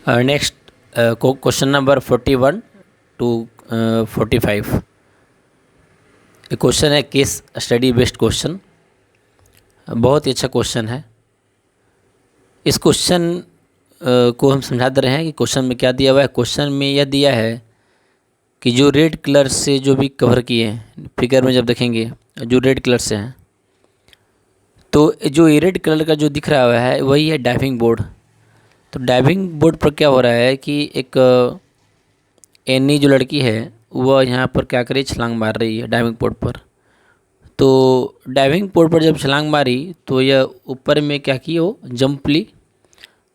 Next question number 41 to 45। ये question है case study based question, बहुत ही अच्छा क्वेश्चन है। इस क्वेश्चन को हम समझा दे रहे हैं कि क्वेश्चन में क्या दिया हुआ है। क्वेश्चन में यह दिया है कि जो रेड कलर से जो भी कवर किए हैं, फिगर में जब देखेंगे जो रेड कलर से हैं, तो जो ये रेड कलर का जो दिख रहा है वही है डाइविंग बोर्ड। तो डाइविंग बोर्ड पर क्या हो रहा है कि एक एनी जो लड़की है वह यहाँ पर क्या करे, छलांग मार रही है डाइविंग बोर्ड पर। तो डाइविंग बोर्ड पर जब छलांग मारी तो यह ऊपर में क्या की, वो जंप ली।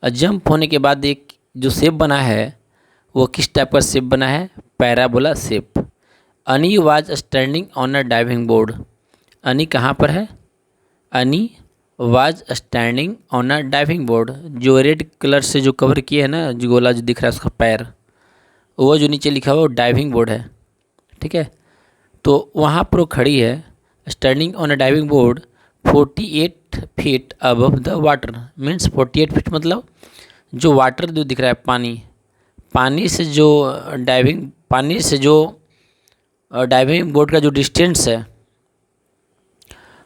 और जंप होने के बाद एक जो शेप बना है वो किस टाइप का शेप बना है, पैराबोला शेप। अनी was standing on a diving board. अनी कहाँ पर है, अनी was standing on a diving board. जो रेड कलर से जो कवर किया है ना, जो गोला जो दिख रहा है उसका पैर, वो जो नीचे लिखा हुआ वो डाइविंग बोर्ड है, ठीक है। तो वहाँ पर वो खड़ी है, standing on a diving board 48 feet above the water. Means 48 feet मतलब जो वाटर जो दिख रहा है, पानी से जो डाइविंग बोर्ड का जो डिस्टेंस है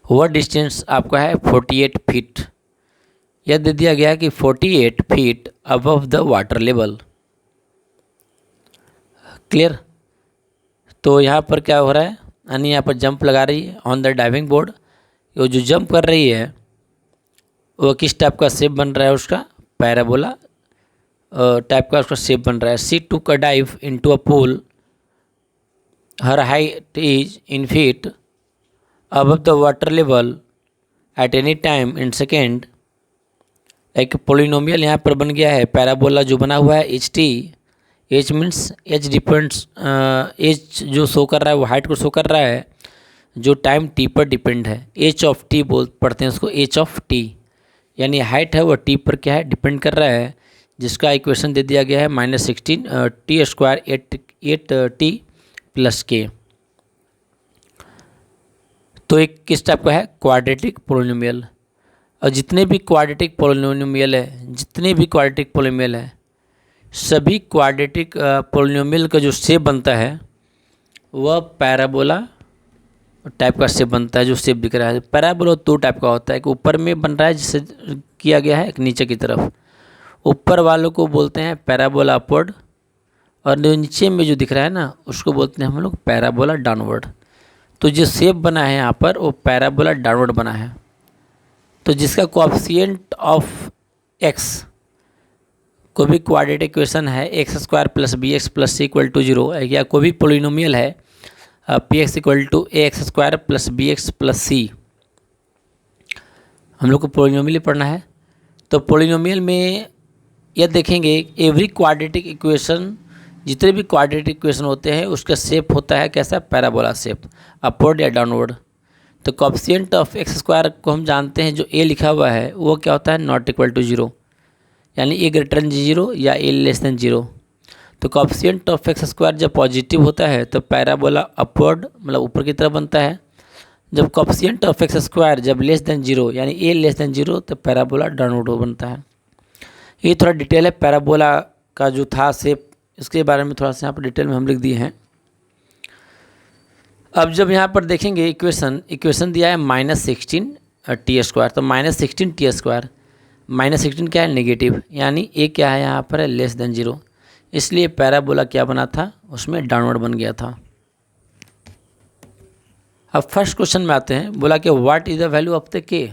वह डिस्टेंस आपका है 48 फीट। यह दे दिया गया है कि 48 feet above the water level. Clear. तो यहाँ पर क्या हो रहा है, यानी यहाँ पर जंप लगा रही है ऑन द डाइविंग बोर्ड। वो जो जंप कर रही है वो किस टाइप का शेप बन रहा है, उसका पैराबोला टाइप का उसका शेप बन रहा है। She took a dive into a pool, her height is in feet above the water level at any time in second। एक पोलिनोमियल यहाँ पर बन गया है, पैराबोला जो बना हुआ है H T. H means H depends, H जो शो कर रहा है वो हाइट को शो कर रहा है जो टाइम टी पर डिपेंड है। एच ऑफ टी पढ़ते हैं उसको, एच ऑफ टी यानी हाइट है वो टी पर क्या है, डिपेंड कर रहा है। जिसका इक्वेशन दे दिया गया है -16 टी स्क्वायर 8 टी प्लस के। तो एक किस टाइप का है, क्वाड्रेटिक पोलिनोमियल। और जितने भी क्वाड्रेटिक पोलिनोमियल है, सभी क्वाड्रेटिक पोलिनोमियल का जो शेप बनता है वह पैराबोला टाइप का शेप बनता है। जो शेप दिख रहा है पैराबोला दो टाइप का होता है, एक ऊपर में बन रहा है जिससे किया गया है, एक नीचे की तरफ। ऊपर वालों को बोलते हैं पैराबोला अपवर्ड, और जो नीचे में जो दिख रहा है ना उसको बोलते हैं हम लोग पैराबोला डाउनवर्ड। तो जो शेप बना है यहाँ पर वो पैराबोला डाउनवर्ड बना है। तो जिसका कोएफिशिएंट ऑफ एक्स, कोई भी क्वाड्रेटिक इक्वेशन है X square plus B X plus C equal to 0, या कोई भी पोलिनोमियल है P X equal to A X square plus B X plus C, हम लोग को पोलिनोमियल पढ़ना है। तो पोलिनोमियल में यह देखेंगे एवरी क्वाड्रेटिक इक्वेशन, जितने भी क्वाड्रेटिक इक्वेशन होते हैं उसका शेप होता है कैसा, पैराबोला शेप, अपवर्ड या डाउनवर्ड। तो कोएफिशिएंट ऑफ एक्स स्क्वायर को हम जानते हैं, जो ए लिखा हुआ है वो क्या होता है, नॉट इक्वल टू 0, यानी ए ग्रेटर देन 0 या ए लेस देन 0। तो कोएफिशिएंट ऑफ एक्स स्क्वायर जब पॉजिटिव होता है तो पैराबोला अपवर्ड मतलब ऊपर की तरफ बनता है। जब कोएफिशिएंट ऑफ एक्स स्क्वायर जब लेस देन 0 यानी ए लेस देन 0 तो पैराबोला डाउनवर्ड बनता है। ये थोड़ा डिटेल है पैराबोला का जो था शेप, इसके बारे में थोड़ा सा यहाँ पर डिटेल में हम लिख दिए हैं। अब जब यहाँ पर देखेंगे इक्वेशन दिया है -16 टी स्क्वायर, तो -16 टी स्क्वायर, -16 क्या है, नेगेटिव, यानी ए क्या है यहाँ पर है लेस देन 0, इसलिए पैराबोला क्या बना था, उसमें डाउनवर्ड बन गया था। अब फर्स्ट क्वेश्चन में आते हैं, बोला कि what is the value of the K,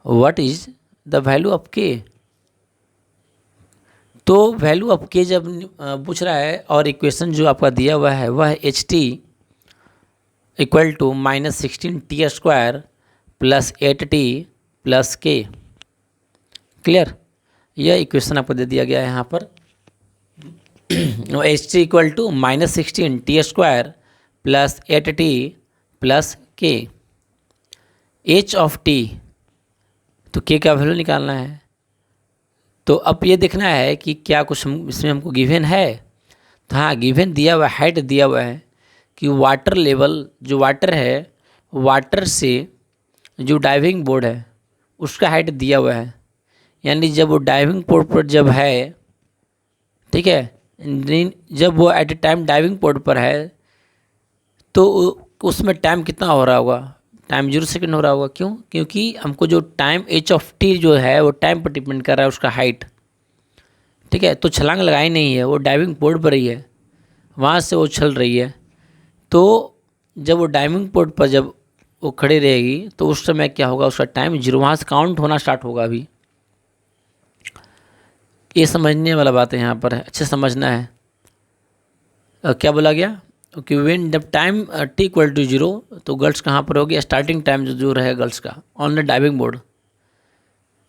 what is the value of K. तो वैल्यू ऑफ के जब पूछ रहा है और इक्वेशन जो आपका दिया हुआ है वह H T equal to -16 T square plus 8 T plus K. Clear, यह इक्वेशन आपको दे दिया गया है यहाँ पर। H T equal to -16 T square plus 8 T plus K. H of T, तो के का वैल्यू निकालना है। तो अब ये देखना है कि क्या कुछ इसमें हमको गिवन है। तो हाँ, गिवन दिया हुआ है, हाइट दिया हुआ है कि वाटर लेवल, जो वाटर है, वाटर से जो डाइविंग बोर्ड है उसका हाइट दिया हुआ है। यानी जब वो डाइविंग बोर्ड पर जब है ठीक है। जब वो at a time diving board पर है तो उसमें टाइम कितना हो रहा होगा, टाइम 0 सेकेंड हो रहा होगा। क्यों? क्योंकि हमको जो टाइम एच ऑफ टी जो है वो टाइम पर डिपेंड कर रहा है, उसका हाइट। ठीक है, तो छलांग लगाई नहीं है, वो डाइविंग बोर्ड पर ही है, वहाँ से वो उछल रही है। तो जब वो डाइविंग बोर्ड पर जब वो खड़ी रहेगी तो उस समय क्या होगा, उसका टाइम 0, वहाँ से काउंट होना स्टार्ट होगा। अभी ये समझने वाला बात है, यहाँ पर है, अच्छे समझना है। क्या बोला गया कि व्हेन जब टाइम टी इक्वल टू 0 तो गर्ल्स कहाँ पर होगी, स्टार्टिंग टाइम जो रहेगा गर्ल्स का ऑन द डाइविंग बोर्ड।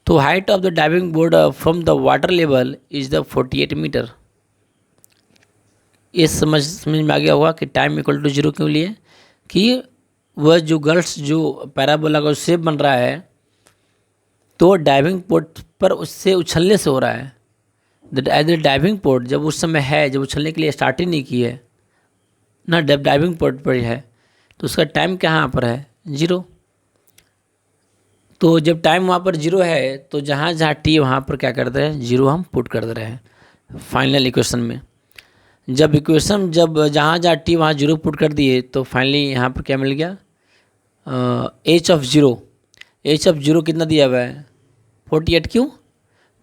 तो height of the diving board from the water level is the 48 metre. ये समझ में आ गया होगा कि टाइम इक्वल टू 0 क्यों लिए, कि वह जो गर्ल्स जो पैराबोला का शेप बन रहा है तो डाइविंग पोर्ट पर उससे उछलने से हो रहा है। एज द डाइविंग पोर्ट जब उस समय है, जब उछलने के लिए स्टार्ट ही नहीं की है ना, डाइविंग पोर्ट पर है, तो उसका टाइम कहाँ पर है, 0। तो जब टाइम वहाँ पर 0 है तो जहाँ जहाँ टी वहाँ पर क्या कर दे रहे हैं, 0 हम पुट कर दे रहे हैं फाइनल इक्वेशन में। जब इक्वेशन जब जहाँ जहाँ टी वहाँ 0 पुट कर दिए तो फाइनली यहाँ पर क्या मिल गया, एच ऑफ 0। एच ऑफ 0 कितना दिया हुआ है, 48। क्यों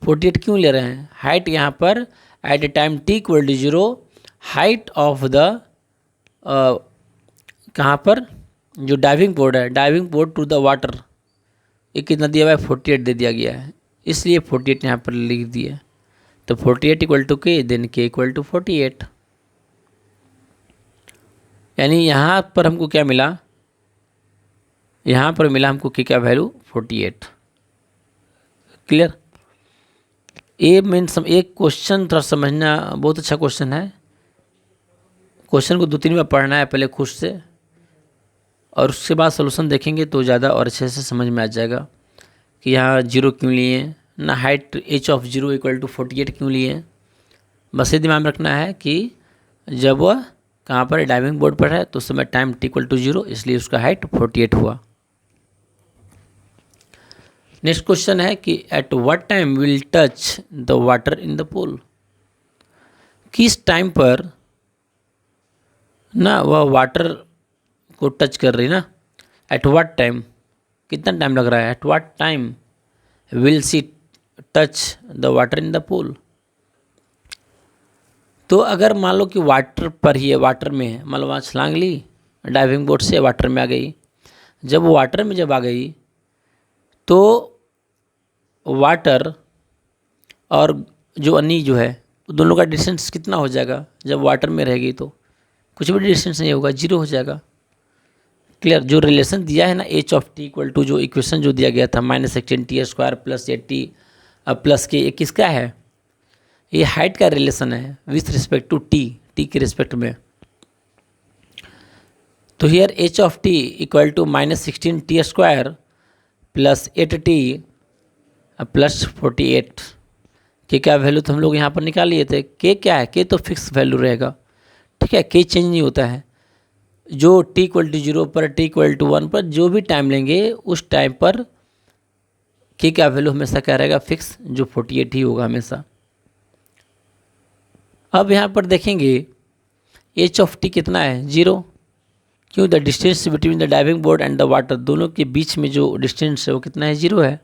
48 क्यों ले रहे हैं, हाइट यहाँ पर at a time T equal to 0, height of the कहाँ पर जो डाइविंग बोर्ड है, diving board to the water, ये कितना दिया हुआ है, 48 दे दिया गया है, इसलिए 48 यहाँ पर लिख दिया। तो 48 इक्वल टू के, देन के इक्वल टू 48। यानी यहाँ पर हमको क्या मिला, यहाँ पर मिला हमको के क्या वैल्यू, 48। क्लियर? ये मीन्स एक क्वेश्चन थोड़ा समझना, बहुत अच्छा क्वेश्चन है। क्वेश्चन को 2-3 बार पढ़ना है पहले खुद से, और उसके बाद सोल्यूशन देखेंगे तो ज़्यादा और अच्छे से समझ में आ जाएगा कि यहाँ 0 क्यों लिए ना, height H of 0 equal to 48 क्यों लिए। बस ये दिमाग में रखना है कि जब वह कहाँ पर डाइविंग बोर्ड पर है तो उस समय टाइम टी इक्वल टू 0, इसलिए उसका हाइट 48 हुआ। नेक्स्ट क्वेश्चन है कि at what time will touch the water in the pool. किस टाइम पर ना वह वाटर को टच कर रही ना, एट व्हाट टाइम, कितना टाइम लग रहा है, at what time will see touch the water in the pool. तो अगर मान लो कि वाटर पर ही है, वाटर में है, मान लो वहाँ छलांग ली डाइविंग बोर्ड से, वाटर में आ गई। जब वो वाटर में जब आ गई तो वाटर और जो अन्नी जो है दोनों का डिस्टेंस कितना हो जाएगा, जब वाटर में रहेगी तो कुछ भी डिस्टेंस नहीं होगा, 0 हो जाएगा। क्लियर? जो रिलेशन दिया है ना H of T equal to, जो इक्वेशन जो दिया गया था -16t² प्लस 8t प्लस के, ये किसका है, ये हाइट का रिलेशन है विथ रिस्पेक्ट टू टी के रिस्पेक्ट में। तो here H of T equal to -16t² plus 8t plus 48 K क्या वैल्यू तो हम लोग यहाँ पर निकाल लिए थे। के क्या है, के तो फिक्स वैल्यू रहेगा, ठीक है, के चेंज नहीं होता है। जो टी इक्वल टू 0 पर, टी इक्वल टू 1 पर जो भी टाइम लेंगे उस टाइम पर के क्या वैल्यू हमेशा क्या रहेगा, फिक्स, जो 48 ही होगा हमेशा। अब यहाँ पर देखेंगे एच ऑफ टी कितना है, 0। क्यों? The distance between the diving board and the water, दोनों के बीच में जो डिस्टेंस है वो कितना है, 0 है।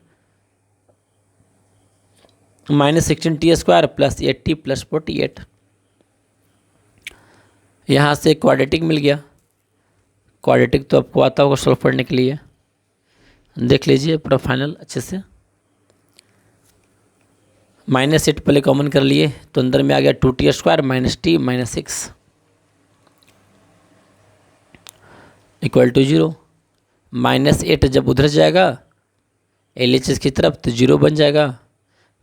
-16t² प्लस 8t प्लस 48, यहाँ से क्वाड्रेटिक मिल गया। क्वाड्रेटिक तो आपको आता होगा सॉल्व करने के लिए, देख लीजिए पूरा फाइनल अच्छे से। -8 पहले कॉमन कर लिए तो अंदर में आ गया 2t² -t -6 इक्वल टू 0। -8 जब उधर जाएगा LHS की तरफ तो 0 बन जाएगा।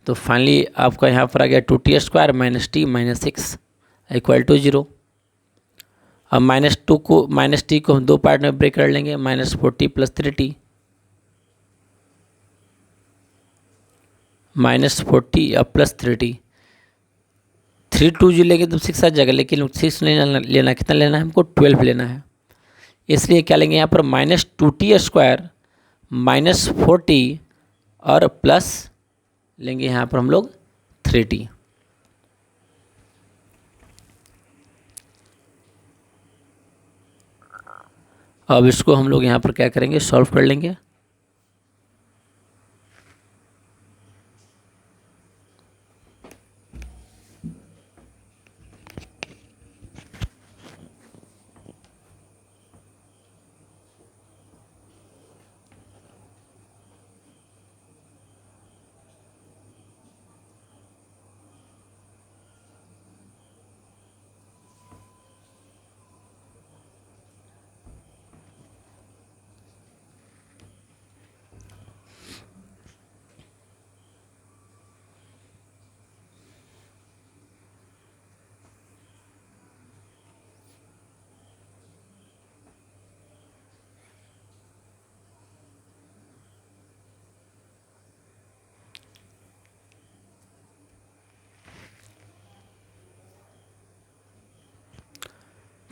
तो फाइनली आपका यहाँ पर आ गया 2t² -t -6 इक्वल टू 0। अब -t को हम 2 पार्ट में ब्रेक कर लेंगे, -4t प्लस 3t, -40 अब प्लस 3t, 3 2 जो लेंगे तो 6 आ जाएगा, लेकिन 6 लेना कितना लेना है हमको, 12 लेना है। इसलिए क्या लेंगे यहाँ पर -2t² -4t और प्लस लेंगे यहाँ पर हम लोग 3t। अब इसको हम लोग यहाँ पर क्या करेंगे, सॉल्व कर लेंगे।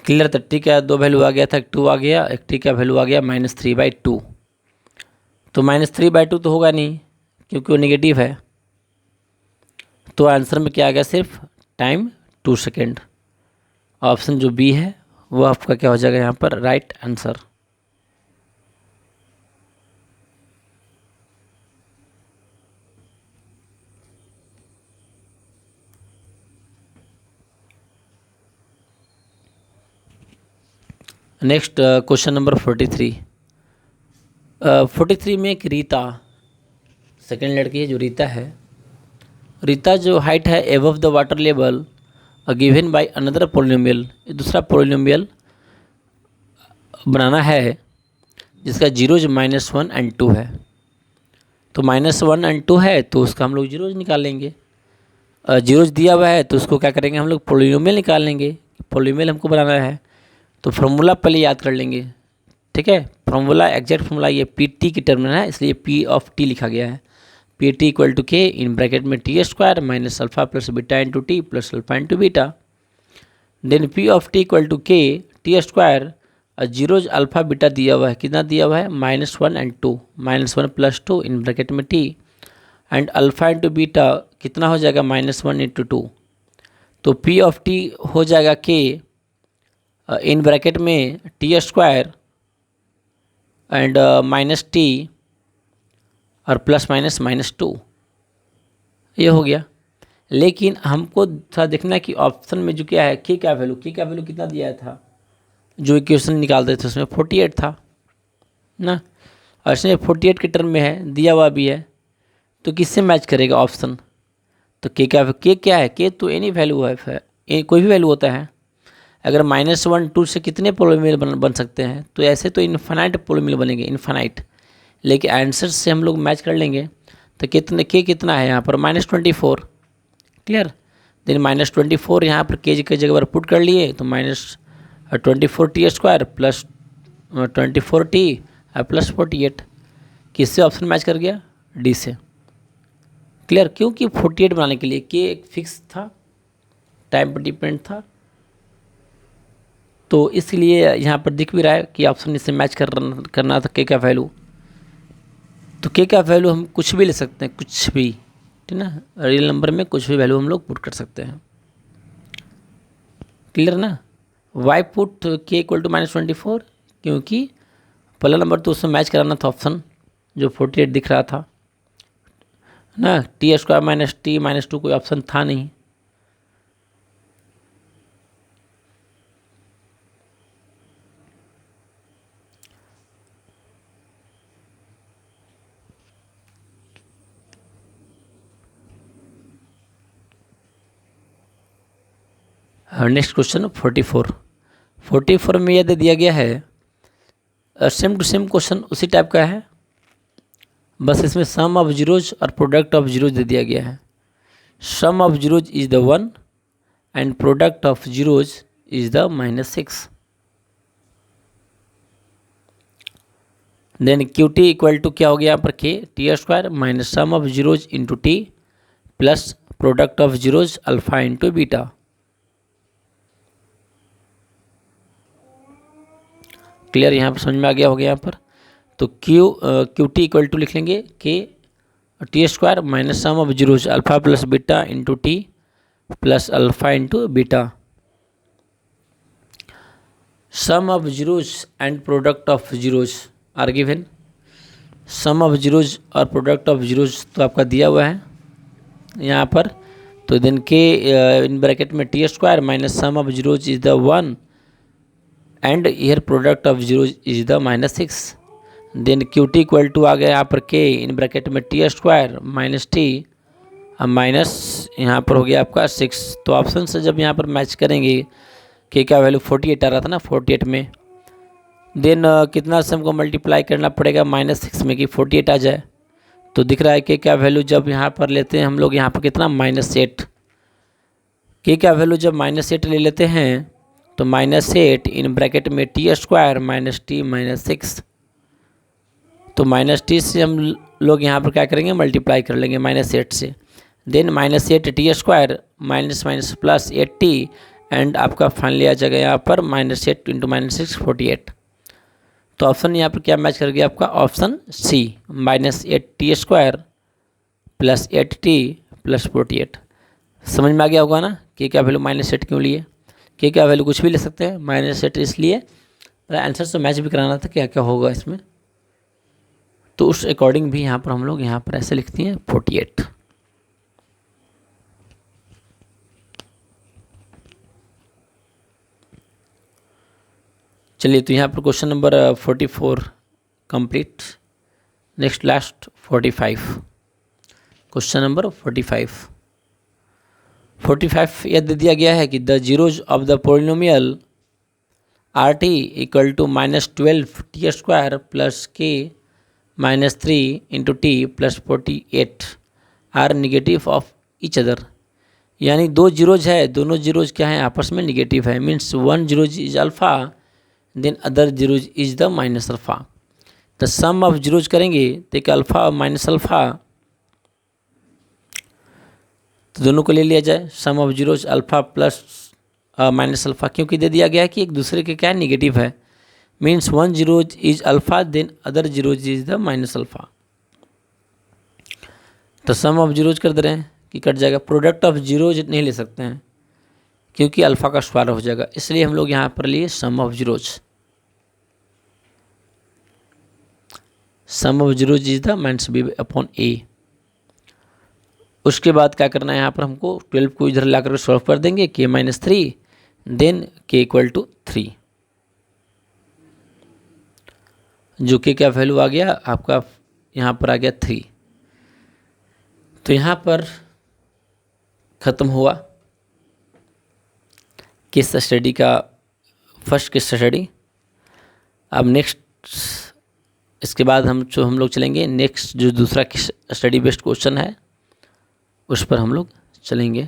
क्लियर। तो टी का 2 वैल्यू आ गया था, एक 2 आ गया, एक टी का वैल्यू आ गया -3/2। तो -3/2 तो होगा नहीं क्योंकि वो नेगेटिव है। तो आंसर में क्या आ गया, सिर्फ टाइम 2 सेकेंड। ऑप्शन जो बी है वो आपका क्या हो जाएगा यहाँ पर, right answer. Next question number 43। 43 में एक रीता, सेकेंड लड़की है जो रीता है। रीता जो हाइट है above the water level given by another polynomial, दूसरा पोलिनोमियल बनाना है जिसका जीरोज -1 और 2 है। तो -1 और 2 है तो उसका हम लोग जीरोज निकाल लेंगे। जीरोज दिया हुआ है तो उसको क्या करेंगे, हम लोग पोलिनोमियल निकाल लेंगे। पोलिनोमियल हमको बनाना है तो फॉर्मूला पहले याद कर लेंगे। ठीक है, फॉर्मूला एग्जैक्ट फॉर्मूला ये पी टी की टर्म में है, इसलिए पी ऑफ टी लिखा गया है। P T equal to K in bracket में T square minus alpha plus beta into T plus alpha into beta. Then P of T equal to K T square, zeros alpha beta दिया हुआ है, कितना दिया हुआ है, -1 और 2, -1 + 2 इन bracket में T and alpha into beta कितना हो जाएगा, -1 इंटू 2। तो पी ऑफ टी हो जाएगा के इन ब्रैकेट में T square and minus T और प्लस माइनस -2, ये हो गया। लेकिन हमको थोड़ा देखना है कि ऑप्शन में जो क्या है, के का वैल्यू कितना दिया था, जो इक्वेशन निकालते थे उसमें 48 था ना, और इसमें 48 के टर्म में है, दिया हुआ भी है, तो किससे मैच करेगा ऑप्शन। तो के क्या है, के तो एनी वैल्यू है, कोई भी वैल्यू होता है। अगर -1 2 से कितने पोलिनोमियल बन सकते हैं, तो ऐसे तो इन्फानाइट पोलिनोमियल बनेंगे, इन्फानाइट। लेकिन आंसर से हम लोग मैच कर लेंगे। तो कितना है यहाँ पर, -24। क्लियर। देन -24 यहाँ पर के की जगह पर पुट कर लिए, तो -24 टी स्क्वायर प्लस 24 टी और प्लस 48। किससे ऑप्शन मैच कर गया, डी से। क्लियर, क्योंकि 48 बनाने के लिए के एक फिक्स था, टाइम पर डिपेंड था, तो इसलिए यहाँ पर दिख भी रहा है कि ऑप्शन इससे मैच करना था के का वैल्यू। तो के का वैल्यू हम कुछ भी ले सकते हैं, कुछ भी, ठीक ना, रियल नंबर में कुछ भी वैल्यू हम लोग पुट कर सकते हैं। क्लियर ना। वाई पुट के इक्वल टू -24, क्योंकि पहला नंबर तो उसमें मैच कराना था ऑप्शन जो 48 दिख रहा था ना। टी स्क्वायर माइनस टी -2 कोई ऑप्शन था नहीं। नेक्स्ट क्वेश्चन 44 में यह दे दिया गया है, सेम टू सेम क्वेश्चन उसी टाइप का है, बस इसमें सम ऑफ जीरोज और प्रोडक्ट ऑफ जीरोज दे दिया गया है। Sum of zeros is the 1 and product of zeros is the -6। Then Q T equal to क्या हो गया यहाँ पर, K T square minus sum of zeros into T plus product of zeros alpha into beta. Clear, यहाँ पर समझ में आ गया, हो गया यहाँ पर। तो क्यू टी इक्वल टू लिख लेंगे K T square minus sum of zeros alpha plus beta into T plus alpha into beta. Sum of zeros and product of zeros are given. Sum of zeros और product of zeros तो आपका दिया हुआ है यहाँ पर। तो then K in bracket में T square minus sum of zeros is the 1 and here product of zeros is the -6। Then Q T equal to आ गया यहाँ पर के इन ब्रैकेट में T square minus T minus यहाँ पर हो गया आपका 6। तो ऑप्शन से जब यहाँ पर मैच करेंगे के का वैल्यू 48 आ रहा था ना 48 में, देन कितना से हमको मल्टीप्लाई करना पड़ेगा -6 में कि 48 आ जाए। तो दिख रहा है के का वैल्यू जब यहाँ पर लेते हैं हम लोग यहाँ पर कितना -8। के का वैल्यू जब -8 ले लेते हैं तो -8 इन ब्रैकेट में टी स्क्वायर माइनस टी -6। तो -t से हम लोग यहाँ पर क्या करेंगे मल्टीप्लाई कर लेंगे -8 से। Then -8 T square minus minus plus 8t and आपका फाइनली आ जाएगा यहाँ पर -8 इंटू -6 48। तो ऑप्शन यहाँ पर क्या मैच कर गया आपका option C -8t square plus 8t plus 48। समझ में आ गया होगा ना कि क्या वैल्यू -8 क्यों लिए। के क्या वैल्यू कुछ भी ले सकते हैं, -8 इसलिए आंसर से मैच भी कराना था क्या क्या होगा इसमें। तो उस अकॉर्डिंग भी यहाँ पर हम लोग यहाँ पर ऐसे लिखते हैं 48। चलिए तो यहाँ पर question number 44 complete. Next last 45, question number 45 यह दे दिया गया है कि the zeros of the polynomial are T equal to -12 T square plus K -3 into T plus 48 are negative of each other. यानी दो जीरोज है, दोनों जीरोज क्या है आपस में निगेटिव है। Means one zeros is alpha then other zeros is the minus alpha. तो सम ऑफ जीरोज करेंगे तो एक अल्फ़ा माइनस अल्फ़ा, तो दोनों को ले लिया जाए। Sum of zeros alpha plus minus alpha, क्योंकि दे दिया गया है कि एक दूसरे के क्या निगेटिव है। Means one zeros is alpha then other zeros is the minus alpha. तो सम ऑफ जीरोज कर दे रहे हैं कि कट जाएगा। प्रोडक्ट ऑफ जीरोज नहीं ले सकते हैं क्योंकि अल्फ़ा का स्क्वायर हो जाएगा, इसलिए हम लोग यहाँ पर लिए sum of zeros. Sum of zeros is the minus B upon A. उसके बाद क्या करना है यहाँ पर हमको 12 को इधर ला कर सॉल्व कर देंगे के -3 देन के इक्वल टू 3, जो के क्या वैल्यू आ गया आपका यहाँ पर आ गया 3। तो यहाँ पर ख़त्म हुआ केस स्टडी का फर्स्ट केस स्टडी। अब नेक्स्ट इसके बाद हम लोग चलेंगे नेक्स्ट जो दूसरा स्टडी बेस्ड क्वेश्चन है उस पर हम लोग चलेंगे।